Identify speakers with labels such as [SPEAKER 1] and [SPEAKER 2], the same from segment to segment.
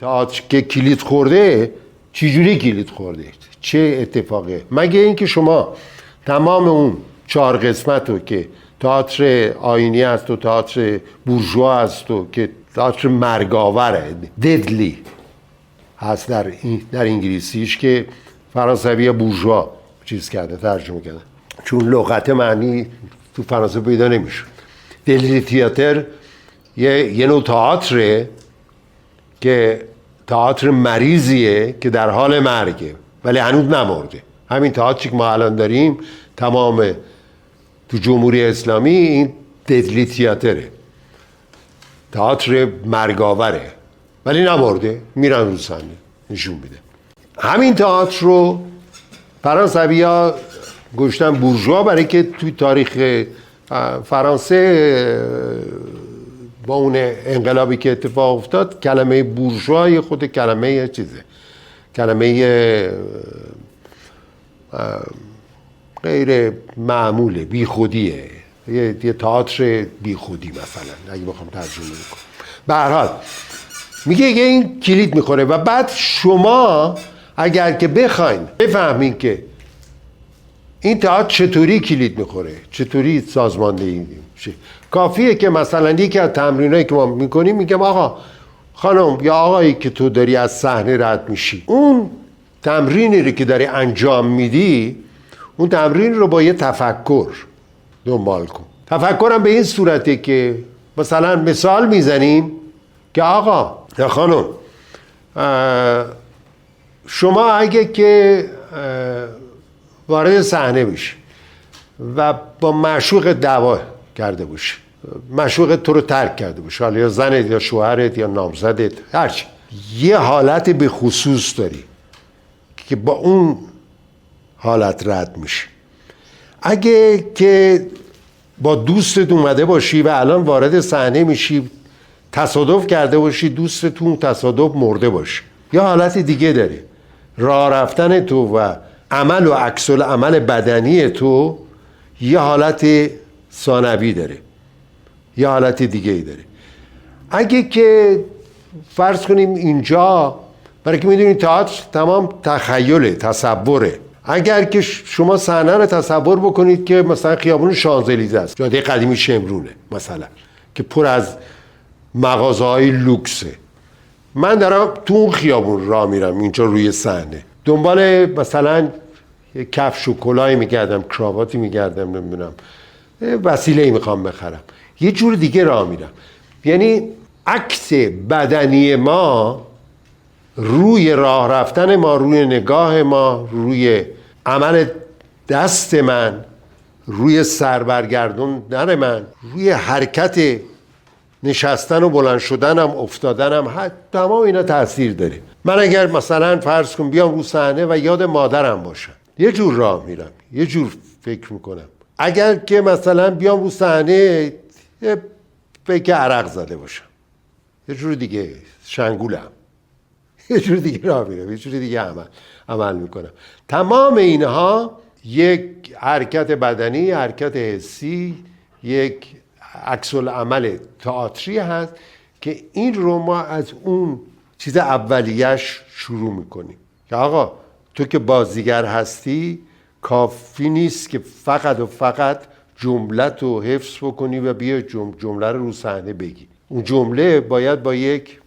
[SPEAKER 1] تئاتر که کلید خورده چجوری کلید خورده، چه اتفاقه؟ مگه اینکه شما تمام اون 4 قسمت رو که تئاتر آیینی است و تئاتر بورژوا است و که تئاتر مرگاوره، ددلی هست در انگلیسیش که فرانسوی بورژوا چیز کرده، ترجمه کرده، چون لغت معنی تو فرانسه پیدا نمیشه. ددلی تئاتر یه نوع تئاتره که تئاتر مریضیه که در حال مرگه ولی هنوز نمرده. همین تئاتری که ما الان داریم تمام تو جمهوری اسلامی این ددلی تئاتره، تئاتر مرگاوره ولی نمرده، میرن رو صحنه نشون میده. همین تئاتر رو فرانسوی‌ها گذاشتن بورژوا برای که توی تاریخ فرانسه با اون انقلابی که اتفاق افتاد کلمه بورژوا خود کلمه چیزه، کلمه غیر معموله، بیخودیه، یه تئاتر بیخودی مثلا اگه بخوام ترجمه کنم. به هر حال میگه این کلید میخوره و بعد شما اگر که بخواین بفهمین که این تئاتر چطوری کلید میخوره، چطوری سازماندهی میشه، کافیه که مثلا یکی از تمرینایی که ما میکنیم میگم آقا خانم یا آقایی که تو داری از صحنه رد میشی، اون تمرینی رو که داری انجام میدی اون تمرین رو با یه تفکر دنبال کن. تفکرم به این صورته که مثلا مثال میزنیم که آقا یا خانم شما اگه که وارد صحنه بشی و با معشوق دعوا کرده باشی، معشوق تو رو ترک کرده باشه، حالا یا زنت یا شوهرت یا نامزدت هرچی، یه حالت به خصوص داری که با اون حالت رد میشی. اگه که با دوستت اومده باشی و الان وارد صحنه میشی، تصادف کرده باشی، دوستتون تصادف مرده باشه، یا حالت دیگه داره، راه رفتن تو و عمل و عکس العمل بدنی تو یه حالت ثانوی داره، یه حالت دیگه ای داره. اگه که فرض کنیم اینجا، برای که میدونید تئاتر تمام تخیله، تصوره، اگر که شما صحنه رو تصور بکنید که مثلا خیابون شانزلیزه است، جاده قدیمی شمرونه مثلا که پر از مغازه‌های لوکسه، من دارم تو اون خیابون راه میرم اینجا روی صحنه، دنبال مثلا کفش و کلاهی میگردم، کراواتی میگردم، نمیدونم وسیله‌ای میخوام بخرم، یه جور دیگه راه میرم. یعنی عکس بدنی ما روی راه رفتن ما، روی نگاه ما، روی عمل دست من، روی سربرگردوندن من، روی حرکت نشستن و بلند شدنم، افتادنم، تمام اینا تاثیر داره. من اگر مثلا فرض کنم بیام رو صحنه و یاد مادرم باشم، یه جور راه میرم، یه جور فکر میکنم. اگر که مثلا بیام رو صحنه یه فکر عرق زده باشم، یه جور دیگه شنگولم، یه جور دیگه راه میرم، یه جور دیگه عمل میکنم. تمام اینها یک حرکت بدنی، حرکت حسی، یک عکس العمل تئاتری هست که این رو ما از اون چیز اولیش شروع میکنیم که آقا تو که بازیگر هستی کافی نیست که فقط و فقط جملت رو حفظ بکنی و بیا جمله رو صحنه بگی. اون جمله باید با یک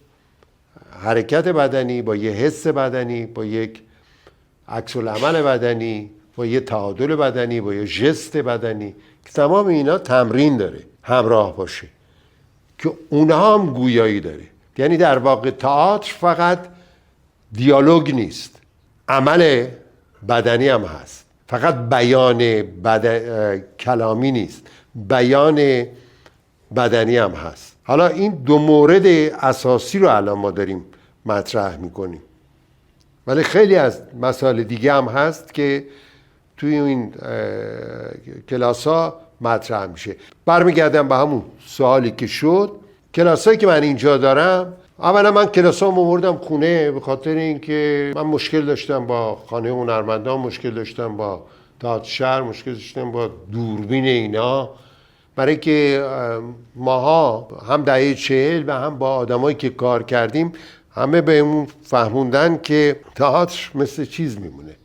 [SPEAKER 1] حرکت بدنی، با یک حس بدنی، با یک عکس العمل بدنی، با یک تعادل بدنی، با یک ژست بدنی که تمام اینا تمرین داره همراه باشه که اونها هم گویایی داره. یعنی در واقع تئاتر فقط دیالوگ نیست، عمل بدنی هم هست، فقط بیان کلامی نیست، بیان بدنی هم هست. حالا این دو مورد اساسی رو الان ما داریم مطرح میکنیم، ولی خیلی از مسائل دیگه هم هست که توی این کلاس ها مطرح میشه. برمیگردم به همون سوالی که شد. کلاسایی که من اینجا دارم، اولا من کلاسامو آوردم خونه به خاطر اینکه من مشکل داشتم با خانه هنرمندان، مشکل داشتم با تئاتر شهر، مشکل داشتم با دوربین اینا، برای که ماها هم دهه 40 و هم با آدمایی که کار کردیم همه به اون فهموندن که تئاتر مثل چیز میمونه،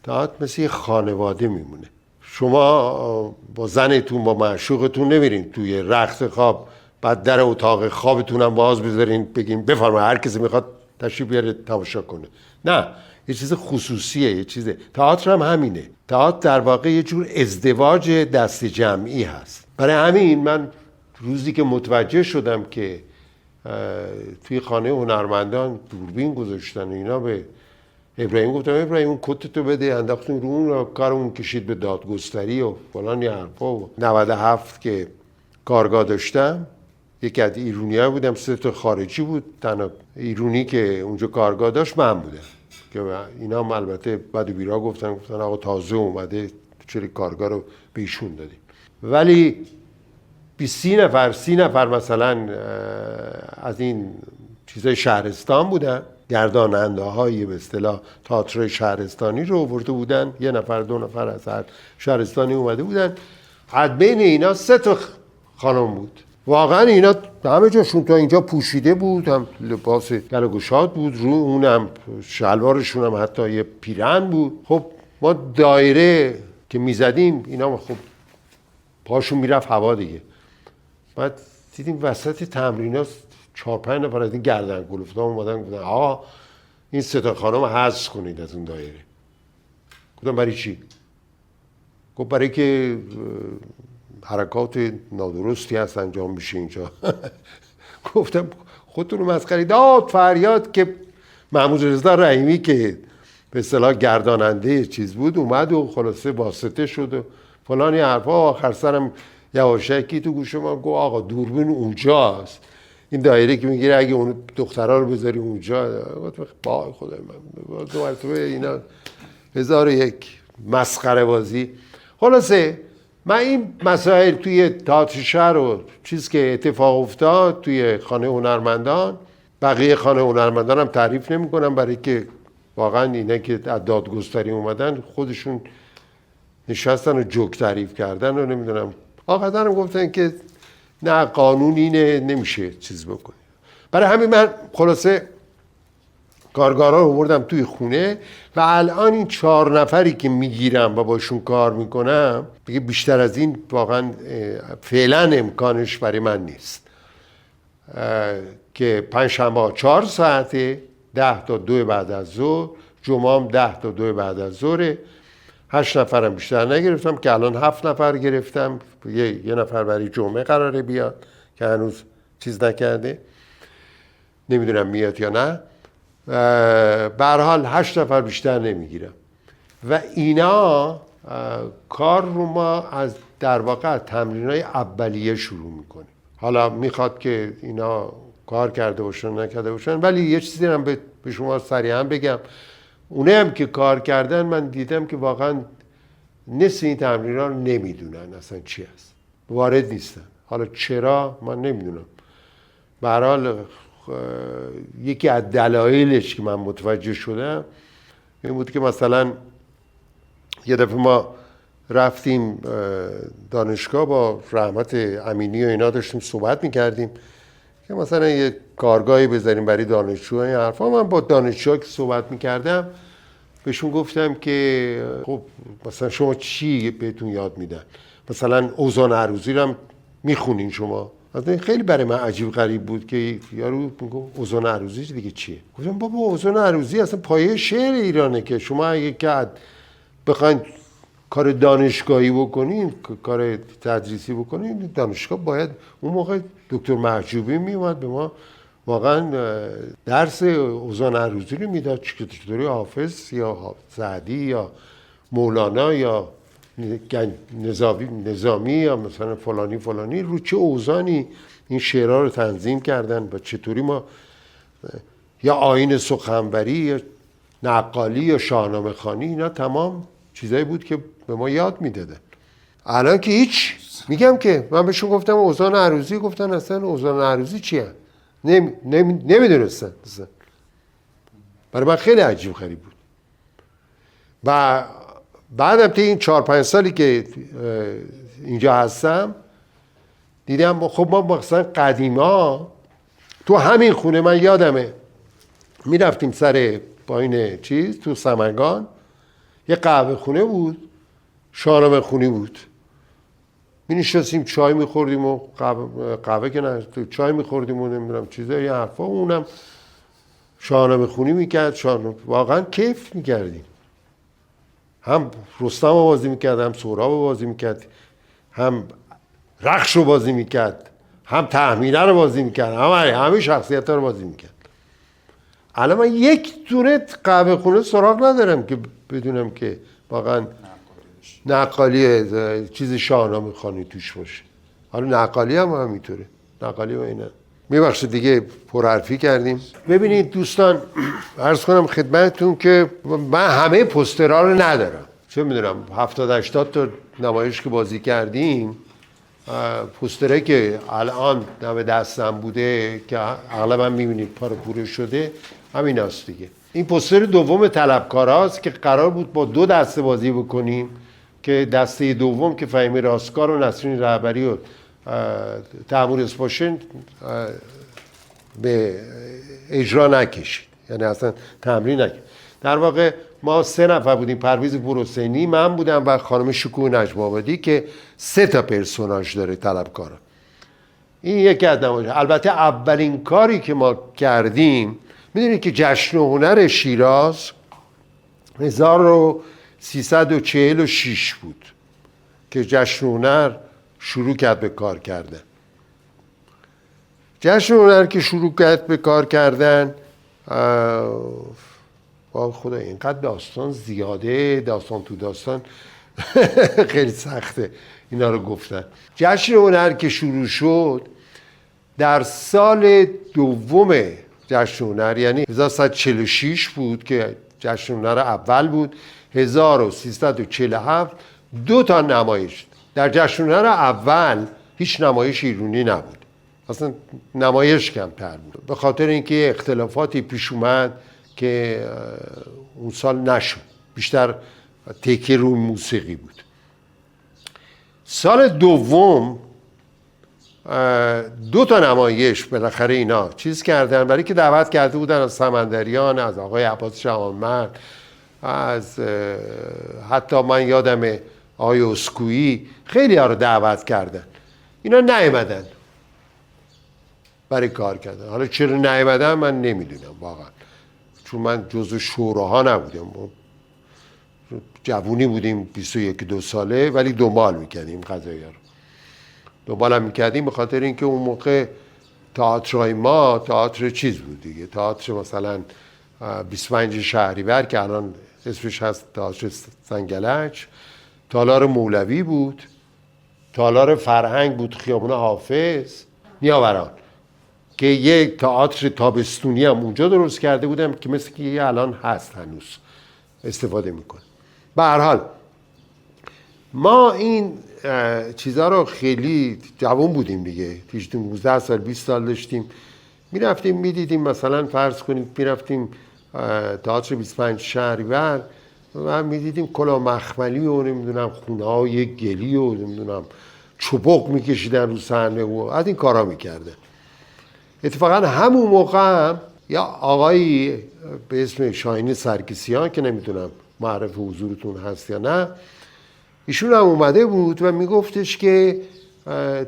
[SPEAKER 1] تئاتر مثل یه خانواده میمونه. شما با زنتون با معشوقتون نمیرین توی رخت خواب بعد در اتاق خوابتون هم باز بذارین بگین بفرمایید هر کسی میخواد تشریف بیاره تماشا کنه. نه، یه چیز خصوصیه، یه چیزه. تئاتر هم همینه. تئاتر در واقع یه جور ازدواج دست جمعی هست. برای همین من روزی که متوجه شدم که توی خانه هنرمندان دوربین گذاشتن اینا، به ابراهیم گفتم ابراهیم اون کتتو بده، انداختیم رو اون، کارمون کشید به دادگستری و فلان یه حرفا. و 97 که کارگاه داشتم، یکی از ایرونی‌ها بودم، 3 خارجی بود، تنها ایرونی که اونجا کارگاه داشت من بودم که اینا هم البته بعد بیرا گفتن آقا تازه اومده چرا کارگاه رو به ایشون دادیم. ولی 30 نفر مثلا از این چیزای شهرستان بودن، گرداننده های به اصطلاح تئاتر شهرستانی رو آورده بودن، 1 نفر 2 نفر از هر شهرستانی اومده بودن. از بین اینا 3 خانم بود. واقعا اینا همه جاشون تا اینجا پوشیده بود، هم لباس گلوگشاد بود، رو اونم شلوارشون هم حتی یه پیرهن بود. خب ما دایره که میزدیم اینا خب پاشون میرفت هوا دیگه. بعد دیدیم وسط تمرینات 4-5 نفر از این گردن کلفتان اومدن گفتن آقا این 3 خانم حذف کنید از اون دایره. گفتم برای چی؟ گفت برای که حرکات نادرستی هست انجام میشه اینجا. گفتم خودتون رو مسخره داد فریاد که محمود رضا رحیمی که به اصطلاح گرداننده چیز بود اومد و خلاصه واسطه شد و فلانی حرفا. آخر سرم یواشکی تو گوش ما گفت آقا دوربین اونجاست، این دایره که میگیره اگه اون دخترها رو بذاری اونجا. با خدای من 2 مرتبه اینا 1001 مسخره بازی. خلاصه من این مسائل توی تئاتر شهر و چیز که اتفاق افتاد توی خانه هنرمندان، بقیه خانه هنرمندان هم تعریف نمی کنم برای که واقعا اینا که از دادگستری اومدن خودشون نشستن و جوک تعریف کردن و نمیدونم آقا هم گفتن که نه قانون اینه نمیشه چیز بکنی. برای همین من خلاصه کارگارا رو آوردم توی خونه و الان این 4 نفری که میگیرم و باشون کار میکنم دیگه بیشتر از این واقعا فعلا امکانش برای من نیست. که 5 شنبه 4 ساعته، 10 تا 2 بعد از ظهر، جمعه هم 10 تا 2 بعد از ظهر. 8 نفرم بیشتر نگرفتم که الان 7 نفر گرفتم. یه نفر برای جمعه قراره بیاد که هنوز چیز نکرده، نمیدونم میاد یا نه. به هر حال 8 نفر بیشتر نمیگیرم و اینا کار رو ما از در واقع از تمرینای اولیه شروع میکنیم. حالا میخواد که اینا کار کرده باشن نکرده باشن، ولی یه چیزی هم به شما سریعا بگم. اونه هم که کار کردن من دیدم که واقعا نصف این تمرین‌ها رو نمیدونن اصلا چی هست، وارد نیستن. حالا چرا من نمیدونم. به هر حال یکی از دلایلش که من متوجه شدم این بود که مثلا یه دفعه ما رفتیم دانشگاه با رحمت امینی و اینا داشتیم صحبت میکردیم که مثلا یه کارگاهی بذاریم برای دانشجوها این حرفا. من با دانشجوها که صحبت میکردم بهشون گفتم که خب مثلا شما چی بهتون یاد میدن؟ مثلا اوزان عروضی رو هم میخونین شما؟ مثلا خیلی برای من عجیب غریب بود که یارو میگه اوزان عروضی دیگه چیه؟ گفتم بابا اوزان عروضی اصلا پایه شعر ایرانه که شما اگه که بخواید کار دانشگاهی بکنین، کار تدریسی بکنین، دانشگاه باید اون موقع دکتر محجوبی میومد به ما واقعا درس اوزان عروضی رو میداد، چطوری حافظ یا سعدی یا مولانا یا نظامی یا مثلا فلانی رو چه اوزانی این شعرها رو تنظیم کردن و چطوری ما یا آیین سخنوری یا نقالی یا شاهنامه خوانی، اینا تمام چیزایی بود که به ما یاد میدادن. الان که هیچ. میگم که من بهشون گفتم اوزان عروضی، گفتن اصلا اوزان عروضی چیه؟ نمیدونستن. برای من خیلی عجیب غریب بود. و بعدم تا این 4-5 سالی که اینجا هستم دیدم خب ما مثلا قدیما تو همین خونه من یادمه میرفتیم سر پایین چیز تو سمنگان، یه قهوه خونه بود، شاهنامه خونی بود. می نشستیم چای میخوردیم و قهوه که نه، چای میخوردیم و نمیدونم چیزا یه حرفا، اونم شاهنامه خونی میکرد. واقعا کیف میکردیم. هم رستم رو بازی میکرد، هم سهراب رو بازی میکرد، هم رخش رو بازی میکرد، هم تهمینه رو بازی میکرد، همه شخصیت رو بازی میکرد. الان من یک دونه قهوه خونه سراغ ندارم که بدونم که واقعا نقالی چیز شاهنامه خوانی توش باشه. حالا نقالی هم همینطوره، نقالی و اینا. میبخشید دیگه پرحرفی کردیم. ببینید دوستان، عرض کنم خدمتتون که من همه پوسترها رو ندارم، چه میدونم 70-80 تا نمایش که بازی کردیم، پوستره که الان دم دستم بوده که اغلب میبینید پاره شده، همین هست دیگه. این پوستر دوم طلبکارهاست که قرار بود با 2 دسته بازی بکنیم که دسته دوم که فهیمی راستگار و نسرین رهبری و تیمور اسپاشن به اجرا نکشید، یعنی اصلا تمرین نکرد. در واقع ما 3 نفر بودیم، پرویز پورحسینی، من بودم و خانم شکوه نجم‌آبادی که 3 تا پرسوناژ داره طلبکارا. این یکی از نمایش. البته اولین کاری که ما کردیم، میدونید که جشن هنر شیراز 1346 بود که جشن هنر شروع کرد به کار کردن. جشن هنر که شروع کرد به کار کردن، خدا اینقدر داستان زیاده، داستان تو داستان خیلی سخته اینا رو گفتن. جشن هنر که شروع شد در سال دوم جشن هنر، یعنی 1346 بود که جشن هنر اول بود. 1347 2 تا نمایش. در جشن هنر اول هیچ نمایش ایرانی نبود، اصلا نمایش کمتر بود، به خاطر اینکه اختلافاتی پیش اومد که اون سال نشد، بیشتر تکیه روی موسیقی بود. سال دوم 2 تا نمایش بالاخره اینا چیز کردن، برای که دعوت کرده بودن از سمندریان، از آقای عباس جهانمرد، از حتی من یادم آقای اسکویی، خیلی ها رو دعوت کردن. اینا نیومدن برای کار کردن. حالا چرا نیومدن من نمیدونم واقعا، چون من جزو شوراها نبودم، جوونی بودیم 21-2 ساله، ولی دنبال میکردیم قضایی رو، دنبال هم میکردیم به خاطر اینکه اون موقع تئاترهای ما تئاتر چیز بود دیگه، تئاتر مثلا 25 شهریور که الان اسمش هست تئاتر سنگلج، تالار مولوی بود، تالار فرهنگ بود خیابون حافظ، نیاوران، که یک تئاتر تابستونی هم اونجا درست کرده بودم که مثل که یه الان هست هنوز استفاده میکنه. به هر حال ما این چیزها رو خیلی جوان بودیم دیگه، 19 سال 20 سال داشتیم، میرفتیم میدیدیم مثلا فرض کنید میرفتیم تئاتر 25 شهریور و میدیدیم کلاه مخملی و نمیدونم خونه های گلی و نمیدونم چوبق میکشیدن رو صحنه و از این کارا میکردن. اتفاقا همون موقع هم یا آقایی به اسم شاهین سرکسیان که نمیدونم معرف حضورتون هست یا نه، ایشون هم اومده بود و میگفتش که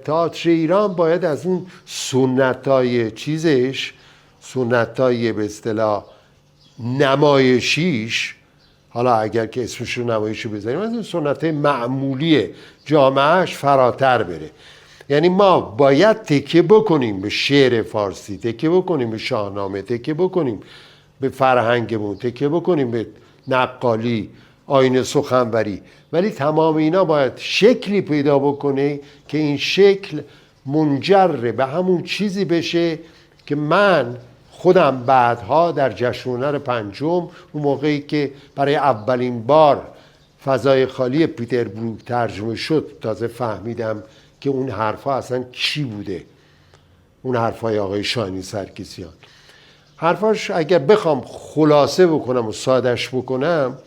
[SPEAKER 1] تئاتر ایران باید از اون سنتای چیزش، سنتای به اصطلاح نمایشیش، حالا اگر که اسمش رو نمایشی بذاریم، از اون سنتای معمولی جامعهش فراتر بره. یعنی ما باید تکیه بکنیم به شعر فارسی، تکیه بکنیم به شاهنامه، تکیه بکنیم به فرهنگمون، تکیه بکنیم به نقالی، آیین سخنوری، ولی تمام اینا باید شکلی پیدا بکنه که این شکل منجر به همون چیزی بشه که من خودم بعدها در جشن هنر پنجم، اون موقعی که برای اولین بار فضای خالی پیتربروک ترجمه شد، تازه فهمیدم که اون حرفا اصلا چی بوده، اون حرفای آقای شاهین سرکسیان. حرفاش اگر بخوام خلاصه بکنم و سادش بکنم،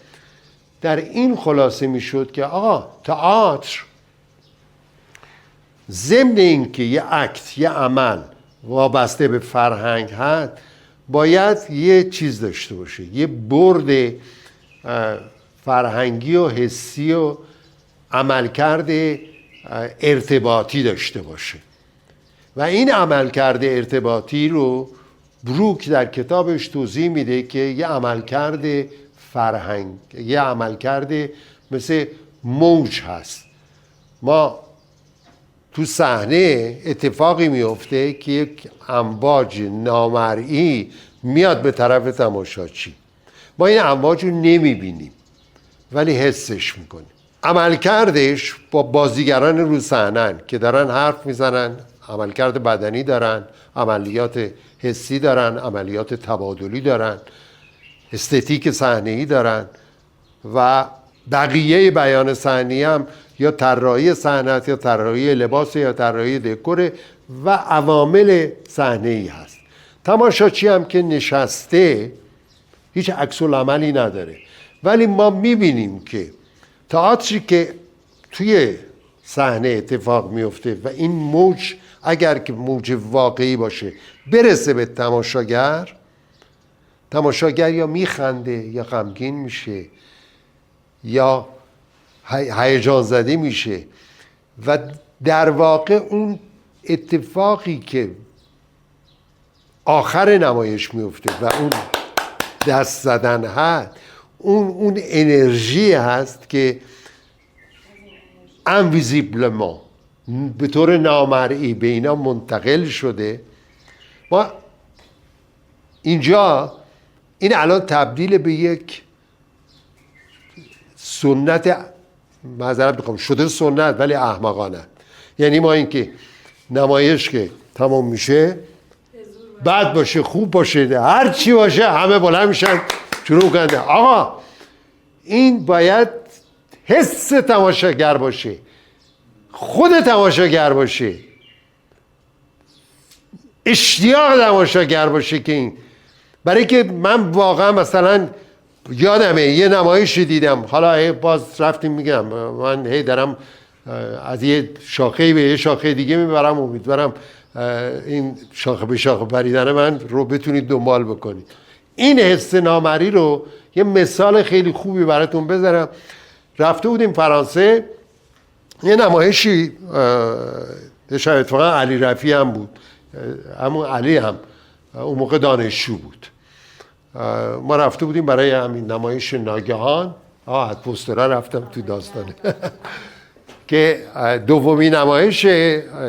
[SPEAKER 1] در این خلاصه میشد که آقا تئاتر ضمن این که یه اکت، یه عمل وابسته به فرهنگ هست، باید یه چیز داشته باشه، یه برد فرهنگی و حسی و عملکرد ارتباطی داشته باشه و این عملکرد ارتباطی رو بروک در کتابش توضیح میده که یه عملکرد فرهنگ، یه عملکرد مثل موج هست. ما تو صحنه اتفاقی میفته که یک امواج نامرئی میاد به طرف تماشاچی، ما این امواج رو نمیبینیم ولی حسش میکنیم. عملکردش با بازیگران رو صحنه‌ان که دارن حرف میزنن، عملکرد بدنی دارن، عملیات حسی دارن، عملیات تبادلی دارن، استتیک صحنه‌ای دارن و بقیه بیان صحنه‌ای هم یا طراحی صحنه یا طراحی لباس یا طراحی دکور و عوامل صحنه‌ای هست. تماشاچی هم که نشسته هیچ عکس العملی نداره، ولی ما میبینیم که تئاتری که توی صحنه اتفاق میفته و این موج اگر که موج واقعی باشه برسه به تماشاگر یا میخنده یا غمگین میشه یا هیجان زده میشه و در واقع اون اتفاقی که آخر نمایش میفته و اون دست زدن هست، اون انرژی هست که انویزیبلمان به طور نامرئی به اینا منتقل شده. ما اینجا این الان تبدیل به یک سنت، معذرت میخوام، شده سنت ولی احمقانه. یعنی ما این که نمایش که تمام میشه بد باشه خوب باشه هر چی باشه همه بلند میشن شروع کنه. آقا این باید حس تماشاگر باشه، خود تماشاگر باشه، اشتیاق تماشاگر باشه که این. برای که من واقعا مثلا یادمه یه نمایشی دیدم، حالا باز رفتیم میگم من هی دارم از یه شاخه به یه شاخه دیگه میبرم، امیدوارم این شاخه به شاخه پریدن من رو بتونید دنبال بکنید. این حس نامری رو یه مثال خیلی خوبی براتون بذارم. رفته بودیم فرانسه، یه نمایشی شاید اتفاقا علی رفیع هم بود، همون علی هم اون موقع دانشجو بود. ما رفته بودیم برای همین نمایش ناگهان، از پوسترها رفتم تو داستانه که دومین نمایش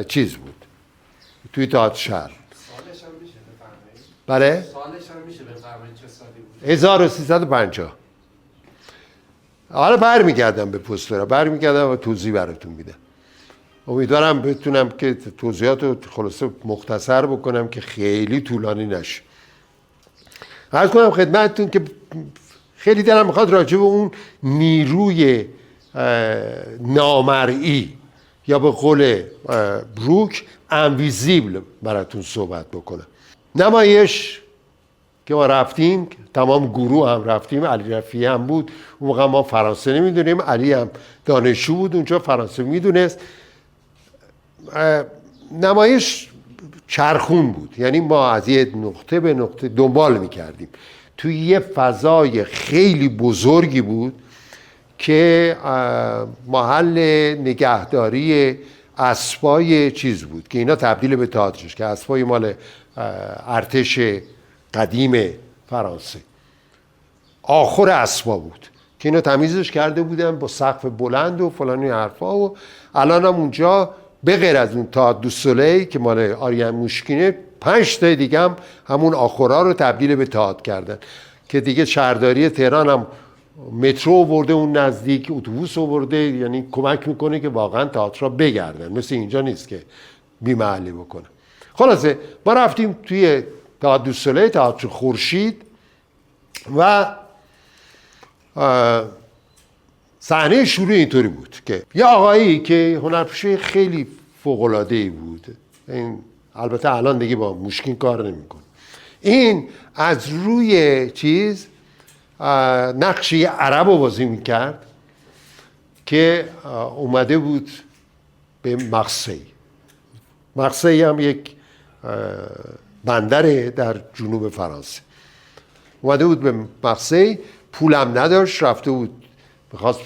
[SPEAKER 1] چیز بود توی تئاتر شهر.
[SPEAKER 2] سالش هم میشه بفرمایید؟
[SPEAKER 1] بله؟
[SPEAKER 2] سالش هم میشه بفرمایید چه سالی بود؟
[SPEAKER 1] 1350. حالا برمیگردم به پوسترها، برمیگردم و توضیح براتون میدم. امیدوارم بتونم که توضیحات رو خلاصه مختصر بکنم که خیلی طولانی نشه. عرض کنم خدمتتون که خیلی دلم میخواد راجع به اون نیروی نامرئی یا به قول بروک انویزیبل براتون صحبت بکنم. نمایش که ما رفتیم، تمام گروه هم رفتیم، علی رفیعی هم بود، اون موقع ما فرانسه نمیدونیم، علی هم دانشجو بود اونجا فرانسه میدونست. نمایش چرخون بود، یعنی ما از یه نقطه به نقطه دنبال میکردیم. توی یه فضای خیلی بزرگی بود که محل نگهداری اسبای چیز بود که اینا تبدیل به تئاترش، که اسبای مال ارتش قدیم فرانسه، آخر اسبا بود که اینا تمیزش کرده بودن با سقف بلند و فلانی حرفا. و الان هم اونجا به غیر از اون تئاتر دو سولی که مال آریان موشکینه 5 تا دیگه هم همون آخرها رو تبدیل به تئاتر کردن که دیگه شهرداری تهران هم مترو آورده اون نزدیک، اتوبوس آورده، یعنی کمک میکنه که واقعا تئاتر را بگردن، مثل اینجا نیست که بی محلی بکنه. خلاصه ما رفتیم توی تئاتر دو سولی، تئاتر خورشید، و صحنه شروع اینطوری بود که یه آقایی که هنرپیشه خیلی فوق‌العاده‌ای بود، این البته الان دیگه با موشکین کار نمیکنه، این از روی چیز نقش یه عرب رو بازی میکرد که اومده بود به مارسی. مارسی هم یک بندر در جنوب فرانسه. اومده بود به مارسی، پولم نداشت، رفته بود میخواست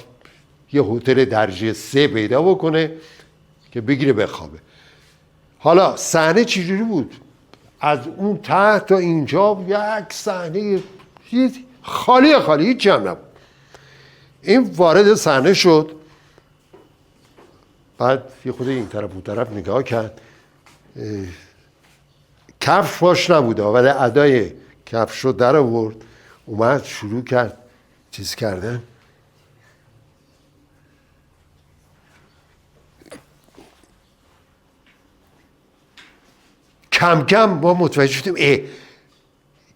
[SPEAKER 1] یه هتل درجه 3 پیدا بکنه که بگیره بخوابه. حالا صحنه چجوری بود؟ از اون ته تا اینجا یک صحنه خالی هیچ هم نبود. این وارد صحنه شد، بعد یه خود این طرف اون طرف نگاه کرد، کفش پاش نبوده ولی ادای کفش رو در آورد، اومد شروع کرد چیز کردن. کم کم ما متوجه شدیم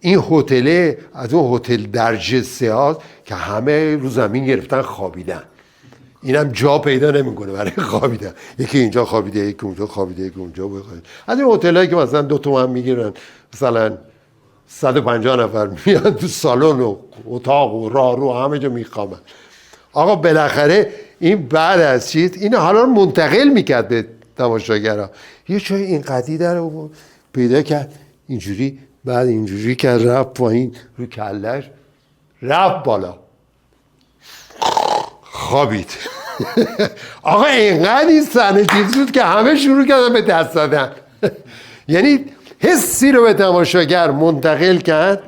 [SPEAKER 1] این هتل از اون هتل درجه 3 هاست که همه رو زمین گرفتن خوابیدن. اینم جا پیدا نمیکنه برای خوابیدن، یکی اینجا خوابیده، یکی اونجا خوابیده، یکی اونجا بخوابیده. از این هتلایی که مثلا 2 تومن میگیرن، مثلا 150 نفر میان تو سالن و اتاق و راهرو همه جا میخوابن. آقا بالاخره این بعد از چیز این حالا منتقل میکرد به تماشاگرها. یه جای این قدی در پیدا کرد اینجوری، بعد اینجوری کرد رفت پایین رو کلش، رفت بالا، خوابید. آقا اینقدر این صحنه چیز بود که همه شروع کردن به دست دادن. یعنی حسی رو به تماشاگر منتقل کرد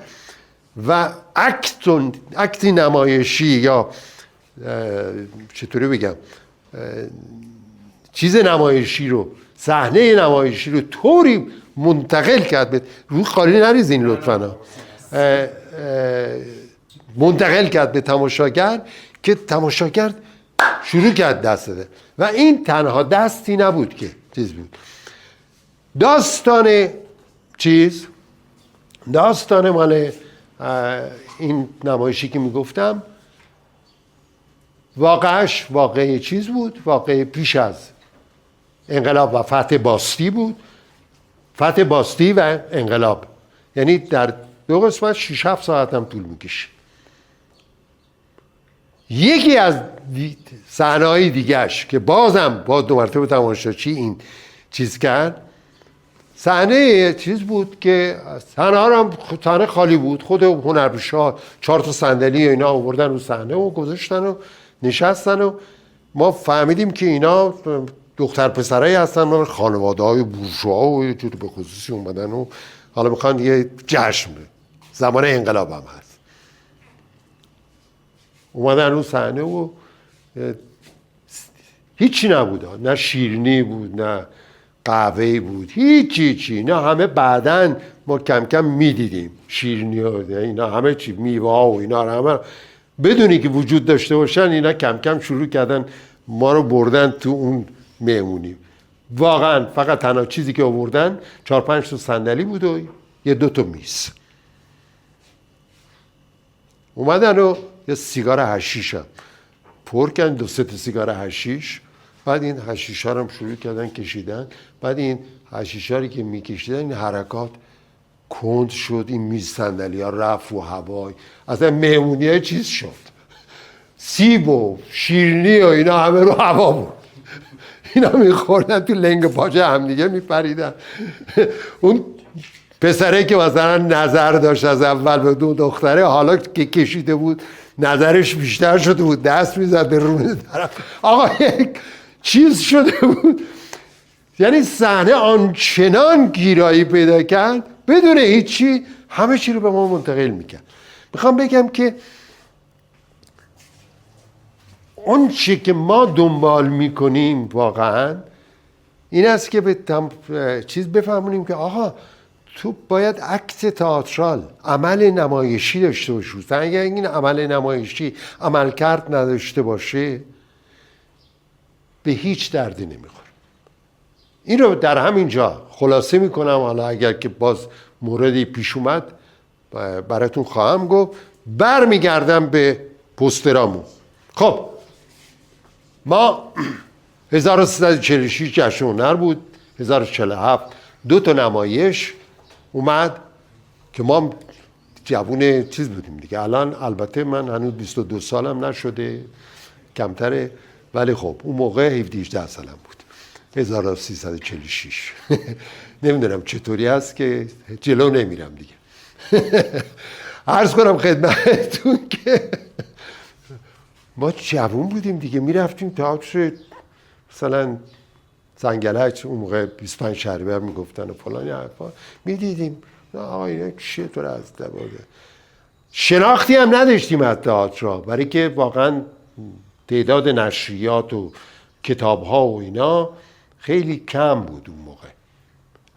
[SPEAKER 1] و اکتی نمایشی یا چطوری بگم چیز نمایشی رو، صحنه نمایشی رو طوری منتقل کرد به روی خالی نریزین لطفاً، منتقل کرد به تماشاگر که تماشاگر شروع کرد دست داده. و این تنها دستی نبود که چیز بود. داستان مال این نمایشی که میگفتم واقعی چیز بود، واقع پیش از انقلاب و فتح باستی بود. فتح باستی و انقلاب، یعنی در 2 قسمت 6-7 ساعت هم طول میکشه. یکی از صحنه‌های دیگه‌اش که بازم با 2 مرتبه تماشاچی این چیز کرد، صحنه چیز بود که صحنه خالی بود. خود هنرپیشه‌ها 4 تا صندلی اینا آوردن رو صحنه و گذاشتن و نشستن و ما فهمیدیم که اینا دختر پسرایی هستن مال خانواده‌های بورژوا و یه جور به خصوصی اومدن و حالا میخوان یه جشن زمان انقلاب هم هست. اومدن رو صحنه و هیچی نبود، نه شیرینی بود نه قهوه‌ای بود، هیچی. نه همه بعدن ما کم کم میدیدیم شیرینی ها، اینا همه چی، میوه ها و اینا همه بدونی که وجود داشته باشن، اینا کم کم شروع کردن ما رو بردن تو اون مهمونی. واقعا فقط تنها چیزی که آوردن 4-5 تا صندلی بود و 1-2 تا میز. اومدن و یه سیگار حشیش هم پر کردن، 2-3 تا سیگار حشیش. بعد این حشیشا رو هم شروع کردن کشیدن. بعد این حشیشا رو که میکشیدن این حرکات کند شد، این میز صندلی ها رفت و هوای اصلا مهمونی های چیز شد، سیب و شیرینی و اینا همه رو هوا بود. اینا میخوردن تو لنگ پاچه همدیگه میپریدن. اون پسره که مثلا نظر داشت از اول به 2 دختره، حالا که کشیده بود نظرش بیشتر شده بود، دست میزد به رون طرف. آقا یک چیز شده بود. یعنی صحنه آنچنان گیرایی پیدا کرد بدون هیچی همه چی رو به ما منتقل میکرد. میخوام بگم که اون چی که ما دنبال میکنیم واقعا این است که به چیز بفهمونیم که آها تو باید اکت تئاترال، عمل نمایشی داشته باشی. اگر این عمل نمایشی عملکرد نداشته باشه به هیچ دردی نمیخوره. این رو در همین جا خلاصه میکنم. حالا اگر که باز موردی پیش اومد براتون خواهم گفت. برمیگردم به پوسترامون. خب ما 1346 جشن هنر بود، 1047 2 تا نمایش اومد که ما جوون چیز بودیم دیگه. الان البته من هنوز 22 سالم نشده، کمتره، ولی خب اون موقع 17-18 سالم بود. 1346 نمیدونم چطوری هست که جلو نمیرم دیگه. عرض کنم خدمتتون که ما جوون بودیم دیگه، میرفتیم تئاتر مثلا زنگلک، اون موقع 25 شهریور میگفتن و فلان حرفا، میدیدیم آقا اینا چطور از دباده. شناختی هم نداشتیم از تئاتر، برای که واقعا تعداد نشریات و کتاب ها و اینا خیلی کم بود اون موقع.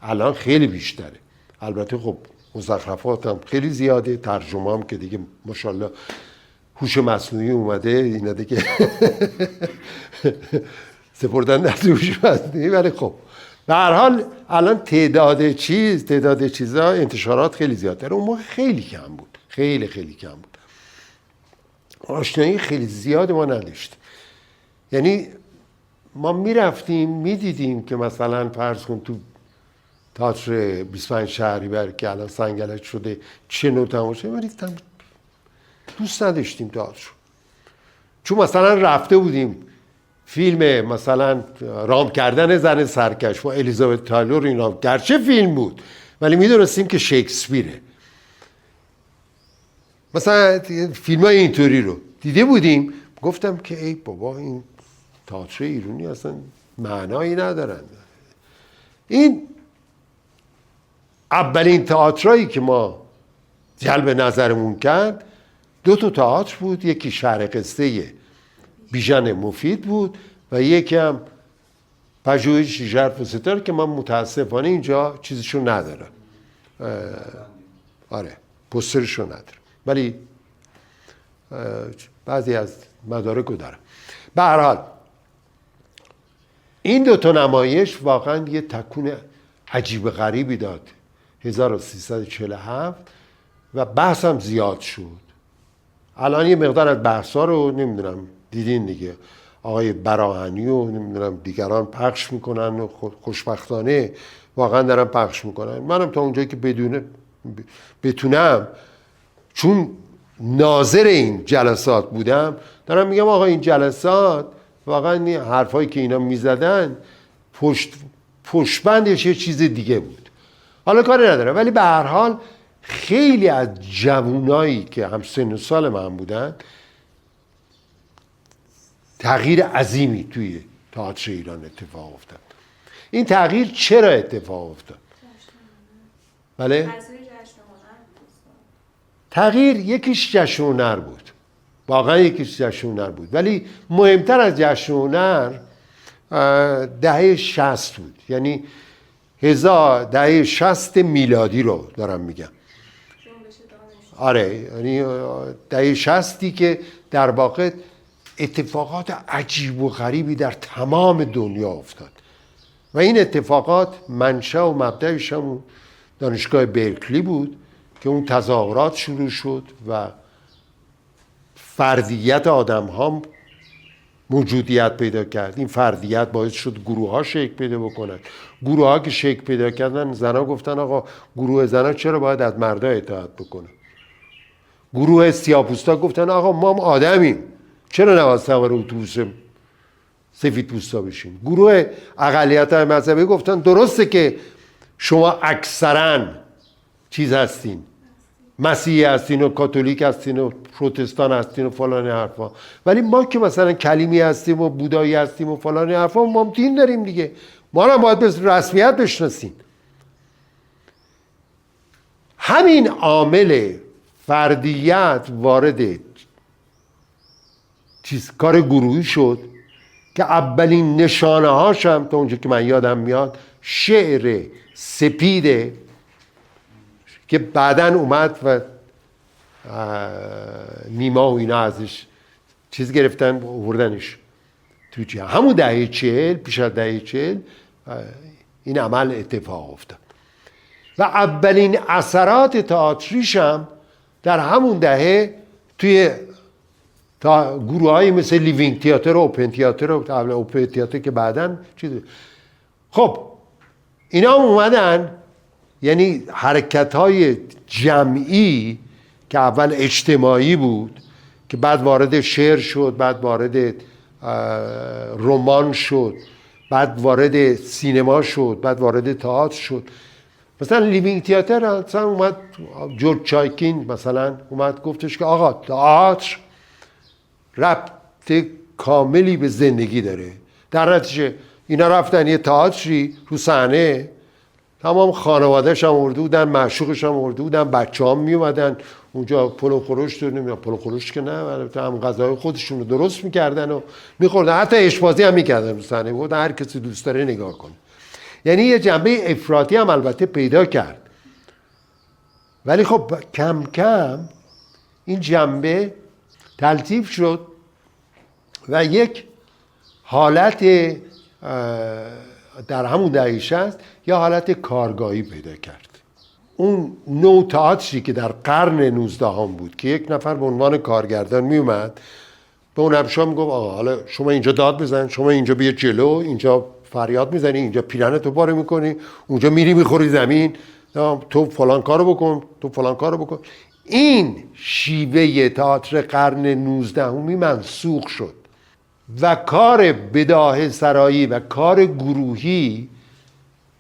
[SPEAKER 1] الان خیلی بیشتره. البته خب مزخرفات هم خیلی زیاده، ترجمه هم که دیگه ماشاءالله هوش مصنوعی اومده، اینا دیگه سپردن در هوش مصنوعی. ولی خب به هر حال الان تعداد چیزا انتشارات خیلی زیاده. اون موقع خیلی کم بود، خیلی کم بود. آشنایی خیلی زیاد ما نداشتیم. یعنی ما میرفتیم میدیدیم که مثلا فرض کن تو تئاتر 25 شهریور که الان سنگلک شده چه نوع تماشایی، ولی دوست نداشتیم تئاتر. چون مثلا رفته بودیم فیلم مثلا رام کردن زن سرکش با الیزابت تایلور، اینا گرچه فیلم بود ولی میدونستیم که شکسپیره. مثلا فیلم های اینطوری رو دیده بودیم، گفتم که ای بابا این تئاتر ایرانی اصلا معنایی ندارن. این اولین تئاترایی که ما جلب نظرمون کرد 2 تئاتر بود. یکی شهر قصه بیژن مفید بود و یکی هم پژوهش ژرف و ستاره که من متاسفانه اینجا چیزشو ندارم. آره پوسترشو ندارم، ولی بعضی از مدارکو دارم. به هر حال این 2 نمایش واقعا یه تکون عجیب غریبی داد 1347 و بحث هم زیاد شد. الان یه مقدار از بحثا رو نمیدونم دیدین دیگه، آقای براهنی و نمیدونم دیگران پخش میکنن و خوشبختانه واقعا دارن پخش میکنن. منم تا اونجایی که بتونم چون ناظر این جلسات بودم دارم میگم آقا این جلسات واقعا این حرفایی که اینا میزدن پشتبندش یه چیز دیگه بود. حالا کاری نداره، ولی به هر حال خیلی از جوانایی که هم سن و سال من بودن تغییر عظیمی توی تئاتر ایران اتفاق افتاد. این تغییر چرا اتفاق افتاد؟ بله؟ تغییر یکیش جشن و هنر بود، واقعا یکیش جشن و هنر بود، ولی مهمتر از جشن و هنر دهه 60 بود. یعنی دهه 60 میلادی رو دارم میگم. آره یعنی دهه 60 که در واقع اتفاقات عجیب و غریبی در تمام دنیا افتاد و این اتفاقات منشأ و مبدأش هم دانشگاه برکلی بود که اون تظاهرات شروع شد و فردیت آدم ها موجودیت پیدا کرد. این فردیت باعث شد گروه ها شکل پیدا بکنن. گروه ها که شکل پیدا کردن، زنها گفتن آقا گروه زنها چرا باید از مردا اطاعت بکنن؟ گروه سیاه‌پوستا گفتن آقا ما هم آدمیم، چرا نباید سوار اتوبوس سفیدپوستا بشیم؟ گروه اقلیت های مذهبی گفتن درسته که شما اکثرا چیز هستین، مسیحی هستین و کاتولیک هستین و پروتستان هستین و فلان حرفا، ولی ما که مثلا کلیمی هستیم و بودایی هستیم و فلان حرفا، ما هم دین داریم دیگه، ما هم باید به رسمیت بشناسیم. همین عامل فردیت وارد کار گروهی شد که اولین نشانه هاش هم تا اونجا که من یادم میاد شعر سپیده که بعدن اومد و نیما و اینا ازش چیز گرفتن آوردنش تو جهان. همون دهه 40 پیش از دهه 40 این عمل اتفاق افتاد و اولین اثرات تئاتریش هم در همون دهه توی گروه های مثل لیوینگ تیاتر و اوپن تیاتر و اوپن تیاتر که بعدن چیز. خب اینا هم اومدن، یعنی حرکت های جمعی که اول اجتماعی بود که بعد وارد شعر شد، بعد وارد رمان شد بعد وارد سینما شد، بعد وارد تئاتر شد. مثلا لیوینگ تئاتر مثلا اومد جورج چایکین مثلا اومد گفتش که آقا تئاتر ربط کاملی به زندگی داره. در نتیجه اینا رفتن یه تئاتری رو صحنه، تمام خانواده‌اش هم آورده بودن، معشوقش هم آورده بودن، بچه‌هام میومدن اونجا پلو خورش نمیدونم پلو خورش که نه، البته هم غذای خودشون رو درست میکردن و میخوردن، حتی اشپازی هم میکردن رو صحنه، گفتن هر کسی دوست داره نگاه کنه. یعنی یه جنبه افراطی هم البته پیدا کرد، ولی خب کم کم این جنبه تلطیف شد و یک حالت در همون دهه 60 یه حالت کارگاهی پیدا کرد. اون نوع تئاتری که در قرن 19 هم بود که یک نفر به عنوان کارگردان می اومد به اون همشا میگفت آقا حالا شما اینجا داد بزن، شما اینجا بیا جلو، اینجا فریاد میزنی، اینجا پیرنتو پاره میکنی، اونجا میری میخوری زمین، تو فلان کارو بکن، تو فلان کارو بکن. این شیوه تئاتر قرن 19 منسوخ شد و کار بداهه سرایی و کار گروهی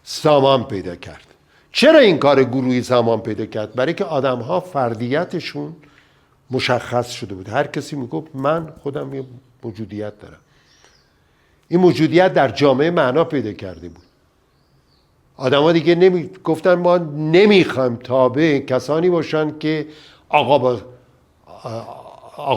[SPEAKER 1] سامان پیدا کرد. چرا این کار گروهی سامان پیدا کرد؟ برای که آدم‌ها فردیتشون مشخص شده بود. هر کسی میگفت من خودم یه موجودیت دارم. این موجودیت در جامعه معنا پیدا کرده بود. آدم‌ها دیگه گفتن ما نمیخوایم تابع کسانی باشن که آقا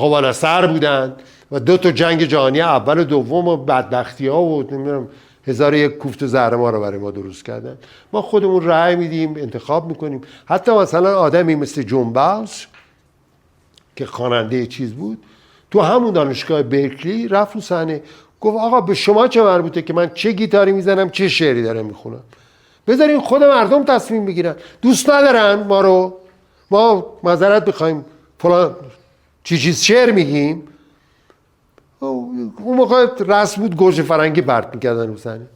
[SPEAKER 1] با نصر بودن و 2 تا جنگ جهانی اول و دوم و بدبختی‌ها و نمیدونم 1001 کوفت و زهر ما رو برای ما درست کردن. ما خودمون رأی میدیم، انتخاب میکنیم. حتی مثلا آدمی مثل جون باوز که خواننده چیز بود، تو همون دانشگاه برکلی رفت رو صحنه گفت آقا به شما چه مربوطه که من چه گیتاری میزنم چه شعری دارم میخونم؟ بذارین خود مردم تصمیم بگیرن. دوست ندارن ما رو، ما معذرت بخوایم فلان چیز شعر میگیم. اون موقع رسم بود گوجه فرنگی پرت میکردن رو صحنه،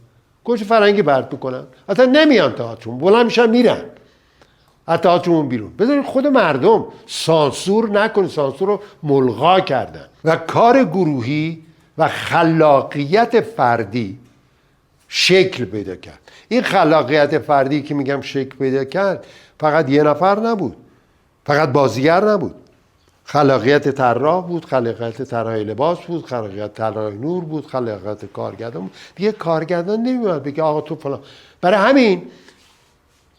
[SPEAKER 1] گوجه فرنگی پرت میکنن، اصلا نمیان تئاترون، بلند میشن میرن از تئاترون بیرون. بذارین خود مردم، سانسور نکنید. سانسور رو ملغا کردن و کار گروهی و خلاقیت فردی شکل پیدا کرد. این خلاقیت فردی که میگم شکل پیدا کرد فقط یه نفر نبود، فقط بازیگر نبود، خلاقیت طراح بود، خلاقیت طراح لباس بود، خلاقیت طراح نور بود، خلاقیت کارگردان بود. دیگه کارگردان نمیاد بگه آقا تو فلان. برای همین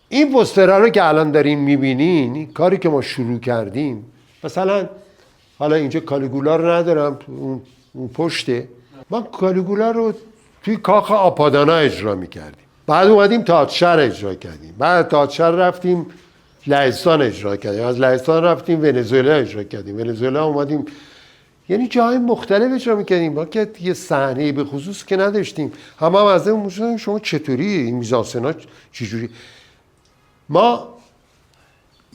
[SPEAKER 1] این پوسترها رو که الان دارین میبینین، این کاری که ما شروع کردیم، مثلا حالا اینجا کالیگولا رو ندارم، اون پشته، ما کالیگولا رو توی کاخ آپادانا اجرا میکردیم، بعد اومدیم تئاتر شهر اجرا کردیم، بعد تئاتر شهر رفتیم لهستان اجرا کردیم، از لهستان رفتیم ونزوئلا اجرا کردیم، ونزوئلا اومدیم، یعنی جای مختلف اجرا میکردیم. ما که یه صحنه به خصوص که نداشتیم، هم از اون موضوع شما چطوری این میزانسنا چجوری. ما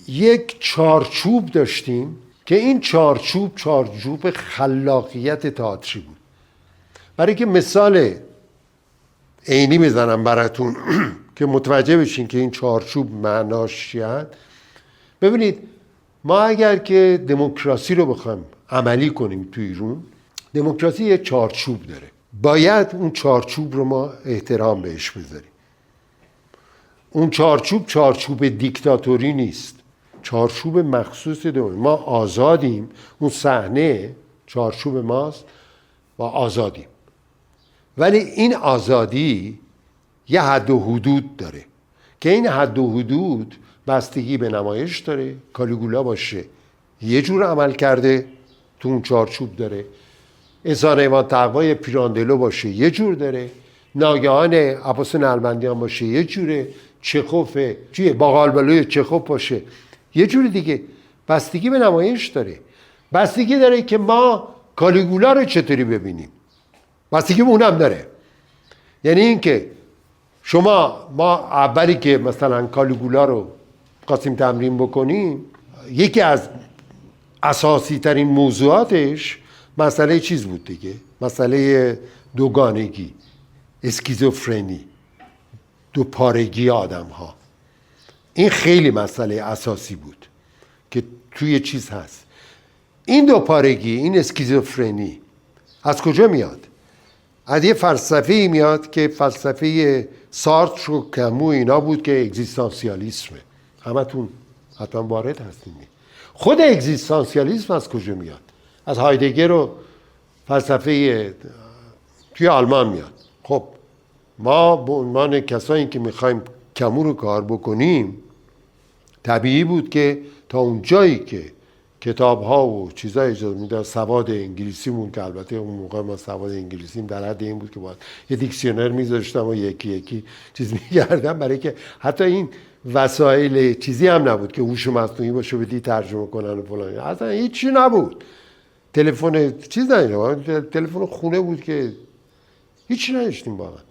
[SPEAKER 1] یک چارچوب داشتیم که این چارچوب خلاقیت تئاتری بود. برای که مثال عینی میزنم براتون که متوجه بشین که این چارچوب معناش چیه. ببینید ما اگر که دموکراسی رو بخوایم عملی کنیم تو ایران، دموکراسی یه چارچوب داره، باید اون چارچوب رو ما احترام بهش بذاریم. اون چارچوب دیکتاتوری نیست، چارچوب مخصوص ما آزادیم، اون صحنه چارچوب ماست و آزادیم، ولی این آزادی یه حد و حدود داره که این حد و حدود بستگی به نمایش داره. کالیگولا باشه یه جور عمل کرده تو اون چارچوب داره، انسان حیوان تقوای پیراندلو باشه یه جور داره، ناگهان عباس نلبندیان باشه یه جوره، چخوف باقالبلوی چخوف باشه یه جور دیگه. بستگی به نمایش داره، بستگی داره که ما کالیگولا رو چطوری ببینیم، بستگی به اونم داره. یعنی این که ما اولی که مثلا کالیگولا رو قاسم تمرین بکنیم، یکی از اساسی ترین موضوعاتش مسئله چیز بود دیگه، مسئله دوگانگی، اسکیزوفرنی، دو پارگی آدم ها. این خیلی مسئله اساسی بود که توی چیز هست. این دو پارگی، این اسکیزوفرنی از کجا میاد؟ از یه فلسفه‌ای میاد که فلسفه سارتر و کمو اینا بود که اگزیستانسیالیسمه. همتون حتما وارد هستین. خود اگزیستانسیالیسم از کجا میاد؟ از هایدگر و فلسفه توی آلمان میاد. خب ما به عنوان کسایی که میخوایم کمو رو کار بکنیم، طبیعی بود که تا اون جایی که کتاب ها و چیزای اجازه میده، سواد انگلیسیمون که البته اون موقع ما سواد انگلیسیم در حد این بود که باید یه دیکشنر میذاشتم و یکی یکی چیز میگردم، برای که حتی این وسایل چیزی هم نبود که هوش مصنوعی باشه بدی ترجمه کنن و فلان، اصلا هیچی نبود. تلفن چیز نداشتیم، تلفن خونه بود که هیچی نداشتیم واقعا.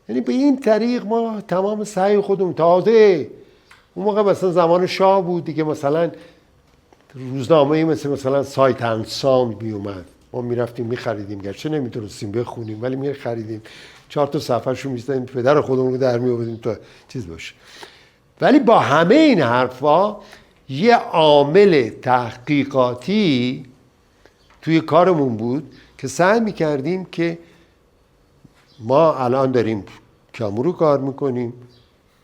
[SPEAKER 1] یعنی به این طریق ما تمام سعی خودمون، تازه اون موقع مثلا زمان شاه بود دیگه، مثلا روزنامه‌ای مثلا سایت اند ساوند می اومد، ما میرفتیم میخریدیم، گرچه نمیتونستیم بخونیم ولی میخریدیم، 4 تا صفحه‌شو می‌زدیم پدر خودمون رو در میآوردیم تا چیز باشه. ولی با همه این حرفا یه عامل تحقیقاتی توی کارمون بود که سعی میکردیم که ما الان داریم کمو رو کار میکنیم،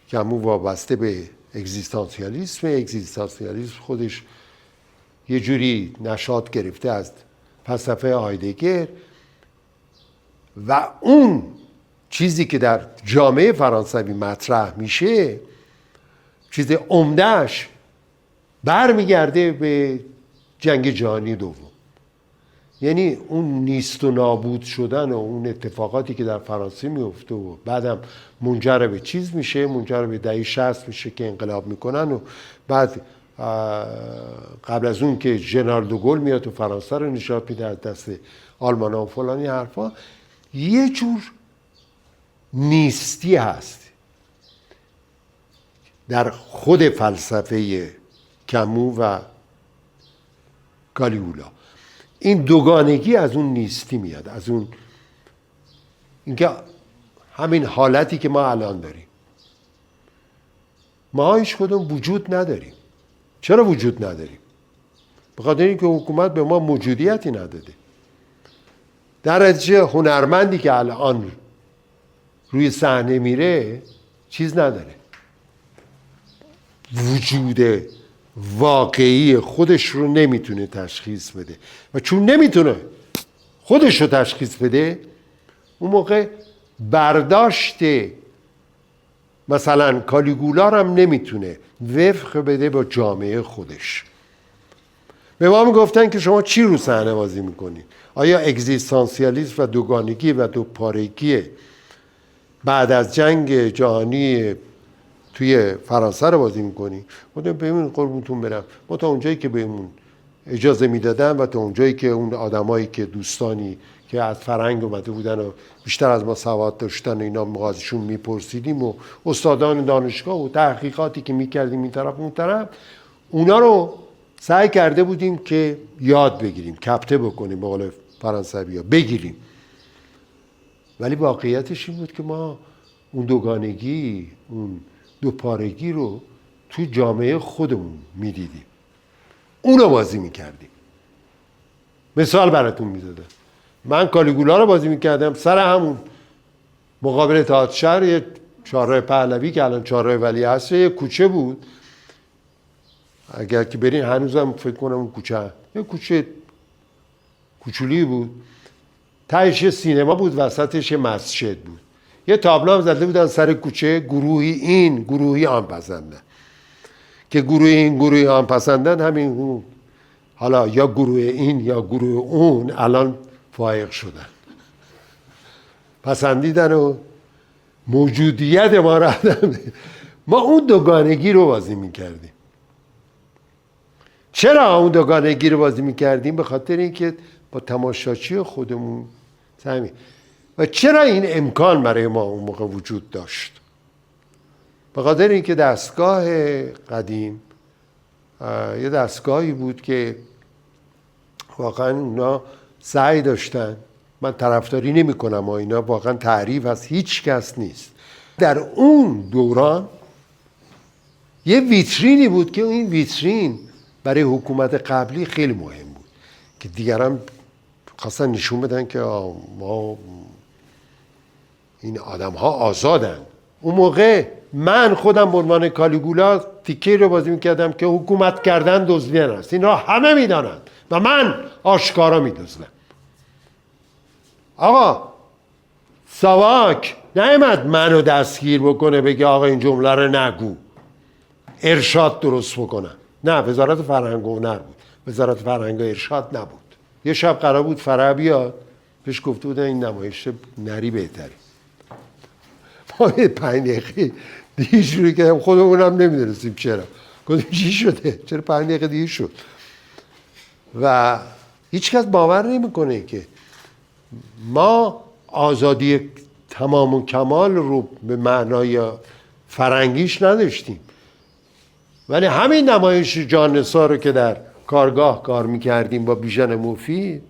[SPEAKER 1] کمو وابسته به اگزیستانسیالیسم خودش یه جوری نشاط گرفته از فلسفه هایدگر و اون چیزی که در جامعه فرانسوی مطرح میشه، چیز عمدهش برمیگرده به جنگ جهانی دوم. یعنی اون نیست و نابود شدن و اون اتفاقاتی که در فرانسه میفته و بعدم منجر به چیز میشه، منجر به دهه 60 میشه که انقلاب میکنن و بعد قبل از اون که ژنرال دوگل میاد و فرانسه رو نجات میده از دست آلمانا و فلانی حرفا، یه جور نیستی هست در خود فلسفه کمو و کالیگولا. این دوگانگی از اون نیستی میاد، از اون اینکه همین حالتی که ما الان داریم، ما هیچ کدوم وجود نداریم. چرا وجود نداریم؟ به خاطر اینکه حکومت به ما موجودیتی نداده. در نتیجه هنرمندی که الان روی صحنه میره چیز نداره، وجود واقعی خودش رو نمیتونه تشخیص بده و چون نمیتونه خودش رو تشخیص بده، اون موقع برداشت مثلا کالیگولا هم نمیتونه وفق بده با جامعه خودش. به ما میگفتن که شما چی رو صحنه بازی میکنید؟ آیا اگزیستانسیالیسم و دوگانگی و دوپارگی بعد از جنگ جهانی توی فرانسه رو بازی میکنی؟ گفتم ببین قربونتون برم، ما تا اونجایی که بهمون اجازه میدادن و تا اونجایی که اون آدمایی که دوستانی که از فرنگ اومده بودن و بیشتر از ما سواد داشتن و اینا ازشون میپرسیدیم و استادان دانشگاه و تحقیقاتی که میکردیم این طرف اون طرف، اونا رو سعی کرده بودیم که یاد بگیریم، کپته بکنیم، به قول فرانسوی‌ها بگیریم. ولی واقعیتش این بود که ما اون دوگانگی، اون دوپارگی رو توی جامعه خودمون میدیدیم، اونو بازی میکردیم. مثال براتون میزدم، من کالیگولا رو بازی میکردم سر همون مقابل تئاتر شهر، یه چهارراه پهلوی که الان چهارراه ولیعصر، یه کوچه بود، اگر که برین هنوزم فکر کنم اون کوچه، یه کوچه کوچولی بود، تهش یه سینما بود، وسطش یه مسجد بود، یه تابلو هم زده بودن سر کوچه، گروهی این گروهی آن پسندن، که گروهی این گروهی آن پسندن، همین حالا یا گروه این یا گروه اون الان فائق شدن، پسندیدن و موجودیت ما را ما اون دوگانگی رو بازی میکردیم. چرا اون دوگانگی رو بازی میکردیم؟ به خاطر اینکه با تماشاچی خودمون سهمی. و چرا این امکان برای ما اون موقع وجود داشت؟ به خاطر اینکه دستگاه قدیم یه دستگاهی بود که واقعا اونا سعی داشتن، من طرفداری نمی کنم، اینا واقعا تعریف از هیچ کس نیست، در اون دوران یه ویترینی بود که این ویترین برای حکومت قبلی خیلی مهم بود که دیگران خواستن نشون بدن که ما این آدم ها آزادن. اون موقع من خودم به عنوان کالیگولا تیکه رو بازی میکردم که حکومت کردن دزدیدن است. این را همه میدانند و من آشکارا میدزدم. آقا ساواک نیامد منو دستگیر بکنه بگه آقا این جمله رو نگو، ارشاد درست بکنم. نه، وزارت فرهنگ و هنر بود، وزارت فرهنگ و ارشاد نبود. یه شب قرار بود فرح بیاد، پیش گفته بودن این نمایش نری بهتری. ما یه 5 دقیقه دیگه شروع کردم، خودمونم نمیدونستیم چرا. گفتیم چی شده؟ چرا 5 دقیقه دیگه شد؟ و هیچ کس باور نمیکنه که ما آزادی تمام و کمال رو به معنای فرنگیش نداشتیم. ولی همین نمایش جان نثار رو که در کارگاه کار میکردیم با بیژن مفید،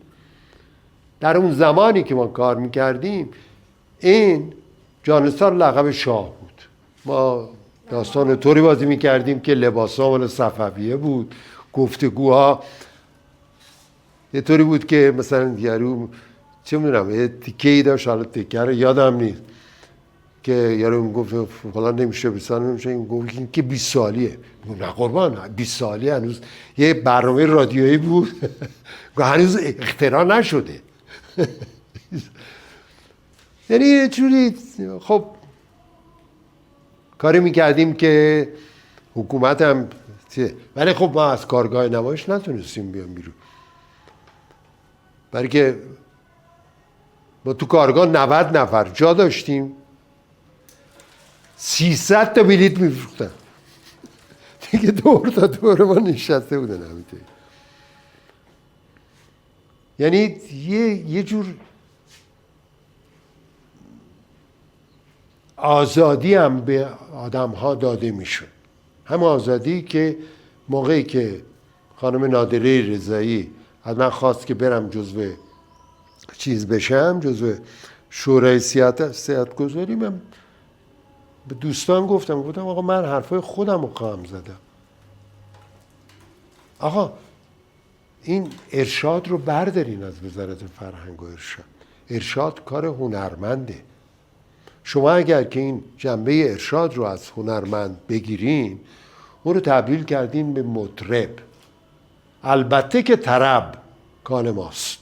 [SPEAKER 1] در اون زمانی که ما کار میکردیم، این جان نثار لقب شاه بود. ما داستان طوری بازی میکردیم که لباسا مال صفویه بود، گفتگوها یه طوری بود که مثلا یارو چه میدونم یه تیکه‌ای داشت، حالا تیکه رو یادم نیست، که یارو میگفت فلان نمیشه بسان نمیشه، این گفت این که 20 سالیه. نه قربان، 20 سالی هنوز یه برنامه رادیویی بود هنوز اختراع نشده. یعنی یه جوری خب کاری میکردیم که حکومت هم ولی خب ما از کارگاه نمایش نتونستیم بیام بیرون، برای که ما تو کارگاه 90 نفر جا داشتیم، 300 تا بلیت میفروختن دیگه، دور تا دور ما نشسته بودن همینطوری. یعنی یه جور آزادی هم به آدم ها داده میشد، هم آزادی که موقعی که خانم نادره رضایی از من خواست که برم جزو چیز بشم، جزو شورای سیاست گذاری، من به دوستان گفتم آقا من حرفای خودم رو خواهم زدم. آقا این ارشاد رو بردارین از وزارت فرهنگ و ارشاد. ارشاد کار هنرمنده. شما اگر که این جنبه ارشاد رو از هنرمند بگیرین، اون رو تبدیل کردین به مطرب. البته که طرب کان ماست،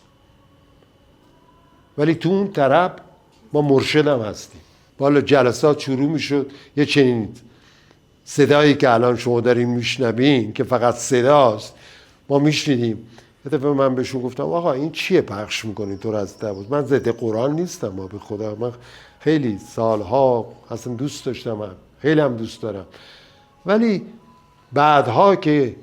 [SPEAKER 1] ولی تو اون طرب ما مرشد هم هستیم. بالا جلسات شروع میشد، یه چنین صدایی که الان شما دارین میشنوین که فقط صداست، ما میشنیدیم. یه دفعه من بهشون گفتم آقا این چیه پخش میکنین تو از دوست؟ من ضد قرآن نیستم، ما به خدا من خیلی سالها اصلا دوست داشتم، خیلی هم دوست دارم، ولی بعدها که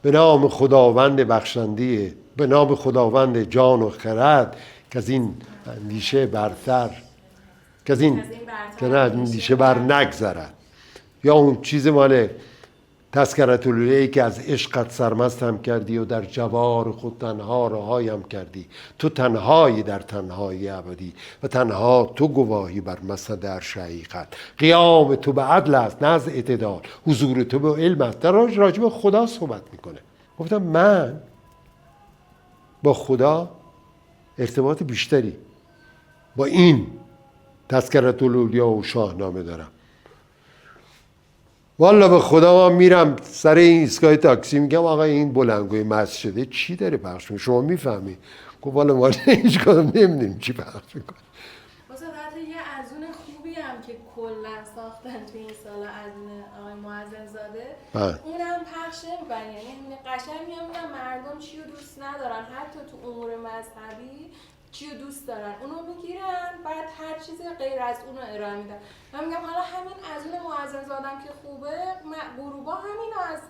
[SPEAKER 1] به نام خداوند بخشنده، به نام خداوند جان و خرد که از این اندیشه برتر، که از این اندیشه بر نگذرد، یا اون چیز مال تذکرة الاولیاء که از عشقت سرمستم کردی و در جوار خود تنها رهایم کردی، تو تنهایی در تنهایی ابدی و تنها تو گواهی بر مسند عرش حقیقت، قیام تو به عدل است نه از اعتدال، حضور تو به علم است. در راجع به خدا صحبت میکنه. گفتم من با خدا ارتباط بیشتری با این تذکرة الاولیاء و شاهنامه دارم. والا به خدا من میرم سر این ایستگاه تاکسی میگم آقا این بلندگوی مسجده چی داره پخش میکنه، شما میفهمی؟ گفت والا ما هیچ کدوم نمیدونیم چی پخش میکنه.
[SPEAKER 3] واسه حتی یه ازون خوبی هم که کلا ساختن تو این سالا ازون آقای معظم زاده، اونم پخش نمیکنن. یعنی قشنگ میگم مردم چی رو دوست ندارن، حتی تو امور مذهبی چی رو دوست دارن اونو میگیرن، بعد هر چیزی غیر از اونو ارائه میدن. من میگم حالا همین از اون معظم زادم که خوبه، غروبا همینو از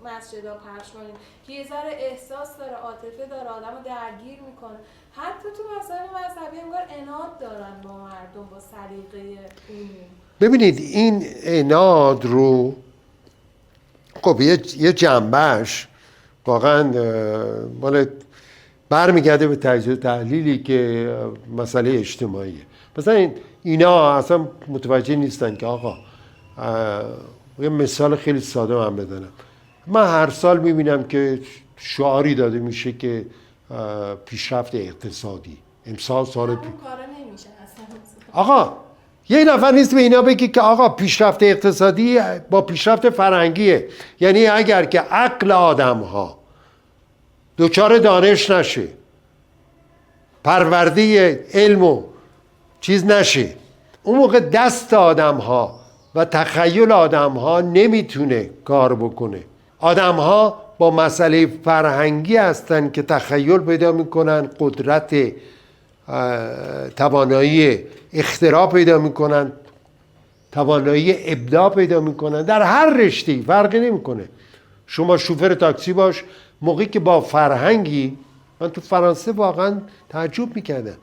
[SPEAKER 3] مسجدا پخش کنید که یه ذره احساس داره، عاطفه داره، آدمو درگیر میکنه. حتی تو مسائل مذهبی انگار عناد دارن با مردم، با سلیقه عموم.
[SPEAKER 1] ببینید این عناد رو خب یه جنبهش واقعا مال برمیگرده به تجزیه و تحلیلی که مسئله اجتماعیه. مثلا اینا اصلا متوجه نیستن که آقا یه مثال خیلی ساده من بدنم. من هر سال میبینم که شعاری داده میشه که پیشرفت اقتصادی، امسال سال
[SPEAKER 3] نمیشه اصلا.
[SPEAKER 1] آقا یه نفر نیست به اینا بگی که آقا پیشرفت اقتصادی با پیشرفت فرهنگیه. یعنی اگر که عقل آدم ها دچار دانش نشه، پرورده علم و چیز نشه، اون موقع دست آدم ها و تخیل آدم ها نمیتونه کار بکنه. آدم ها با مسئله فرهنگی هستن که تخیل پیدا میکنن، قدرت توانایی اختراع پیدا میکنن، توانایی ابداع پیدا میکنن در هر رشته‌ای، فرقی نمیکنه. شما شوفر تاکسی باش، موقعی که با فرهنگی، من تو فرانسه واقعا تعجب میکردم،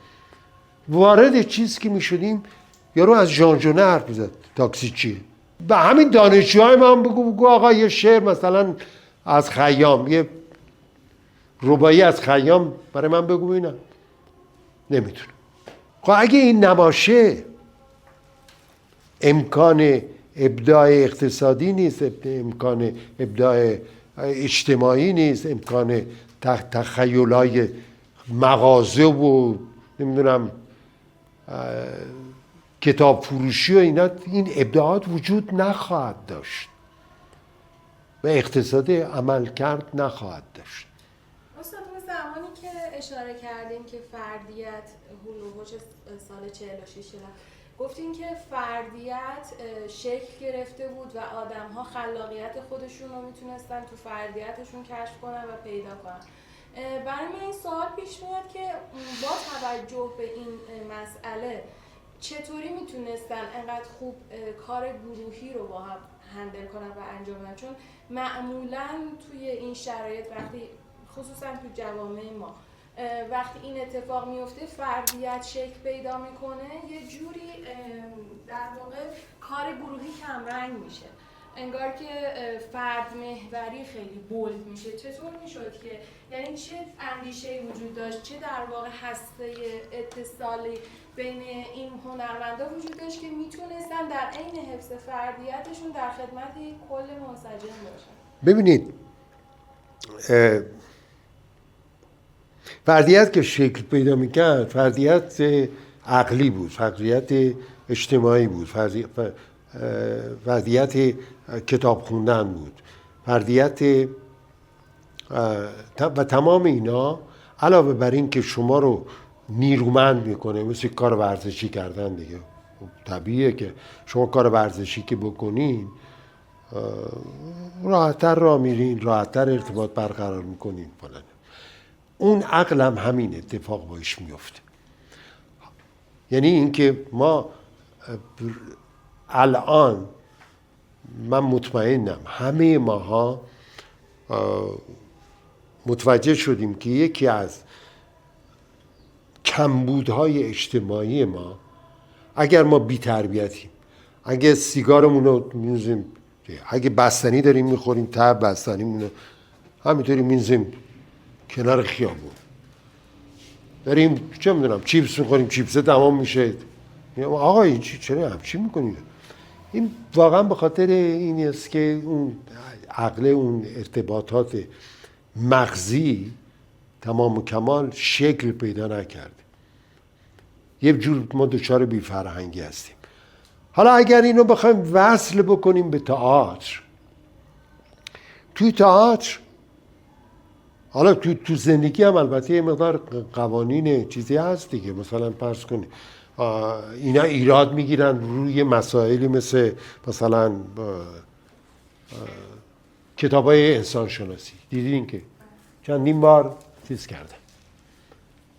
[SPEAKER 1] وارد چیز که میشدیم یارو از ژان ژونه حرف میزد تاکسی چیه. به همین دانشجوهای من بگو آقا یه شعر مثلا از خیام، یه رباعی از خیام برای من بگو اینا نمیتونه. خب اگه این نباشه امکان ابداع اقتصادی نیست، امکان ابداع اجتماعی نیست، امکان تخیلای مغازه و نمیدونم کتاب فروشی و اینا، این ابداعات وجود نخواهد داشت و اقتصاد عمل کرد نخواهد داشت.
[SPEAKER 3] استاد زمانی که اشاره کردیم که فردیت هولوحش سال 46 گفتین که فردیت شکل گرفته بود و آدم‌ها خلاقیت خودشون رو میتونستن تو فردیتشون کشف کنن و پیدا کنن. برای من این سوال پیش میاد که با توجه به این مسئله چطوری میتونستن انقدر خوب کار گروهی رو با هم هندل کنن و انجام بدن؟ چون معمولاً توی این شرایط وقتی خصوصا تو جوامع ما وقتی این اتفاق میفته فردیت شکل پیدا میکنه، یه جوری در واقع کار گروهی کمرنگ میشه، انگار که فرد محوری خیلی بولد میشه. چطور میشد که یعنی چه اندیشه‌ای وجود داشت، چه در واقع هسته اتصالی بین این هنرمندا وجود داشت که میتونستن در عین حفظ فردیتشون در خدمت یک کل منسجم باشن؟
[SPEAKER 1] ببینید فردیت که شکل پیدا میکرد فردیت عقلی بود، فردیت اجتماعی بود، فردیت کتاب خوندن بود، فردیت و تمام اینا علاوه بر این که شما رو نیرومند میکنه، مثل کار ورزشی کردن دیگه. طبیعیه که شما کار ورزشی که بکنین راحت‌تر راه میرین، راحت‌تر ارتباط برقرار میکنین فلان. اون عقل هم همین اتفاق باش میفته. یعنی اینکه ما الان من مطمئنم همه ماها متوجه شدیم که یکی از کمبودهای اجتماعی ما، اگر ما بی تربیتیم، اگه سیگارمون رو می‌نوزیم، اگه بستنی داریم میخوریم ته بستنیمون رو همینطوری می‌نوزیم کنار خیابون، داریم چه میدونم چیپس میخوریم، چیپس تمام میشه، آقا این چرا همچی میکنید؟ این واقعا به خاطر این است که اون عقل، اون ارتباطات مغزی تمام و کمال شکل پیدا نکرده. یه جور ما دچار بی فرهنگی هستیم. حالا اگر اینو بخوایم وصل بکنیم به تئاتر، توی تئاتر، حالا تو زندگی هم البته یه مقدار قوانین چیزی هست دیگه، مثلا فرض کنید اینا ایراد میگیرن روی مسائلی مثلا کتابای انسان شناسی، دیدین که چندین بار چیز کردن،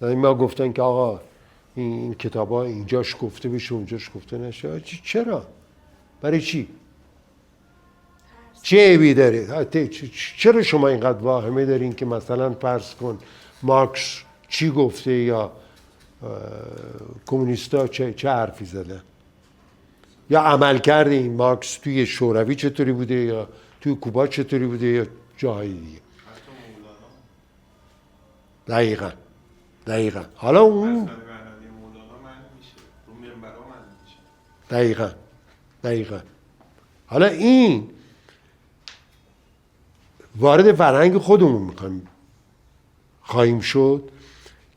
[SPEAKER 1] یعنی ما گفتن که آقا این کتابا اینجاش گفته بشه اونجاش گفته نشه. چرا؟ برای چی؟ چه عیبی داره؟ چرا شما اینقدر واهمه دارین که مثلا فرض کن مارکس چی گفته یا کمونیستا چه حرفی زدن، یا عمل کرده این مارکس توی شوروی چطوری بوده یا توی کوبا چطوری بوده یا جاهای دیگه. دقیقا حالا اون دقیقا حالا این وارد فرهنگ خودمون خواهیم شد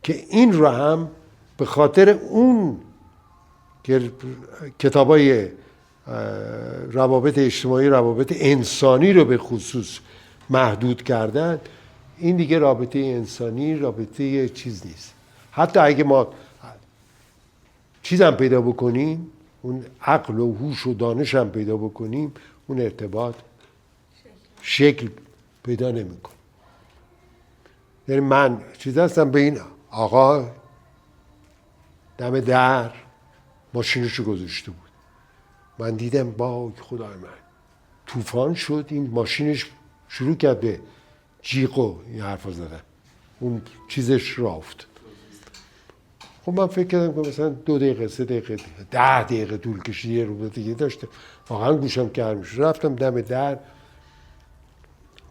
[SPEAKER 1] که این رو هم به خاطر اون که کتابای روابط اجتماعی، روابط انسانی رو به خصوص محدود کردن، این دیگه رابطه انسانی، رابطه چیز نیست. حتی اگه ما چیزم پیدا بکنیم، اون عقل و هوش و دانش هم پیدا بکنیم، اون ارتباط شکل پیدا نمیکنه. یعنی من چیز هستم به این آقا دم در ماشینشو گذاشته بود، من دیدم با خدای من طوفان شد، این ماشینش شروع کرد به جیغ و این حرفا زدن، اون چیزش رافت. خب من فکر کردم که مثلا 2 دقیقه 3 دقیقه 10 دقیقه طول کشید، یه رو دیگه داشته، واقعا گوشم کر میشد. رفتم دم در،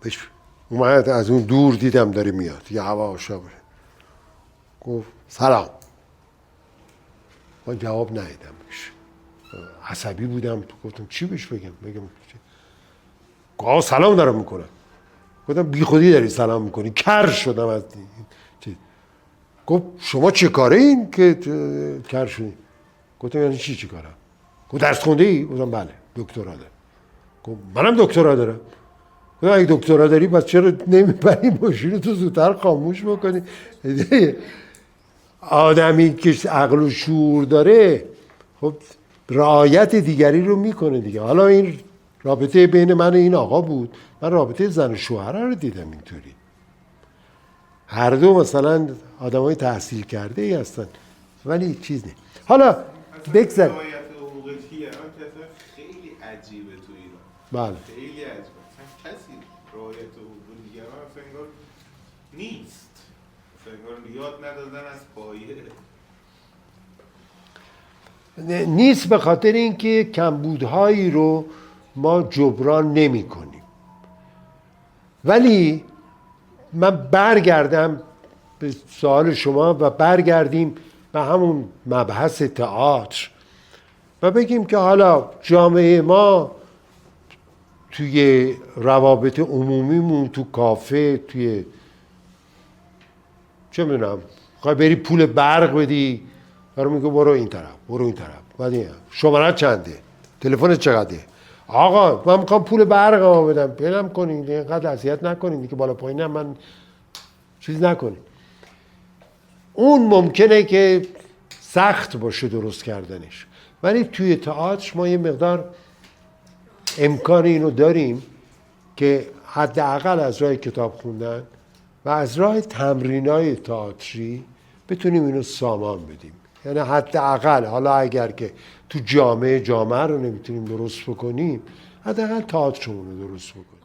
[SPEAKER 1] بهش اومد، از اون دور دیدم داره میاد، یه هوا آشابه. گفت سلام. من جواب ندیدم بهش، عصبی بودم، گفتم چی بهش بگم گفت سلام دارم میکنم. گفتم بی خودی داری سلام میکنی، کر شدم از چیز. گفت شما چه کاره این که کر شدی؟ گفتم یعنی چی کارم؟ گفت درس خونده ای؟ گفتم بله دکترا دارم. گفت منم دکترا دارم. گفتم اگه دکترا داری پس چرا نمیبری ماشین تو زودتر خاموش بکنی؟ آدمی که عقل و شعور داره خب رعایت دیگری رو میکنه دیگه. حالا این رابطه بین من و این آقا بود، من رابطه زن و شوهر رو دیدم اینطوری. هر دو مثلا آدمای تحصیل کرده ای هستن ولی چیز نیست. حالا بگذار
[SPEAKER 4] رعایت حقوق کیه؟ خیلی عجیبه تو ایران.
[SPEAKER 1] بله
[SPEAKER 4] خیلی عجیبه. کسی رعایت حقوق دیگران اصلا انگار نیست. اصلا انگار یاد ندادن از پایه.
[SPEAKER 1] نیست، به خاطر اینکه کمبودهایی رو ما جبران نمی کنیم. ولی من برگردم به سوال شما و برگردیم به همون مبحث تئاتر و بگیم که حالا جامعه ما توی روابط عمومیمون، تو کافه، توی چه میدونم خواهی بری پول برق بدی، برای میگه برو این طرف برو این طرف، بعد این شماره چنده، تلفن چقدره، آقا من میخوام پول برق ما بدم، بلم کنین اینقدر اذیت نکنین که بالا پایین من چیز نکنین. اون ممکنه که سخت باشه درست کردنش، ولی توی تئاتر ما یه مقدار امکان اینو داریم که حداقل از راه کتاب خوندن و از راه تمرینای تئاتری بتونیم اینو سامان بدیم. یعنی حداقل حالا اگر که تو جامعه رو نمیتونیم درست بکنیم، حداقل تئاترمون رو درست بکنیم.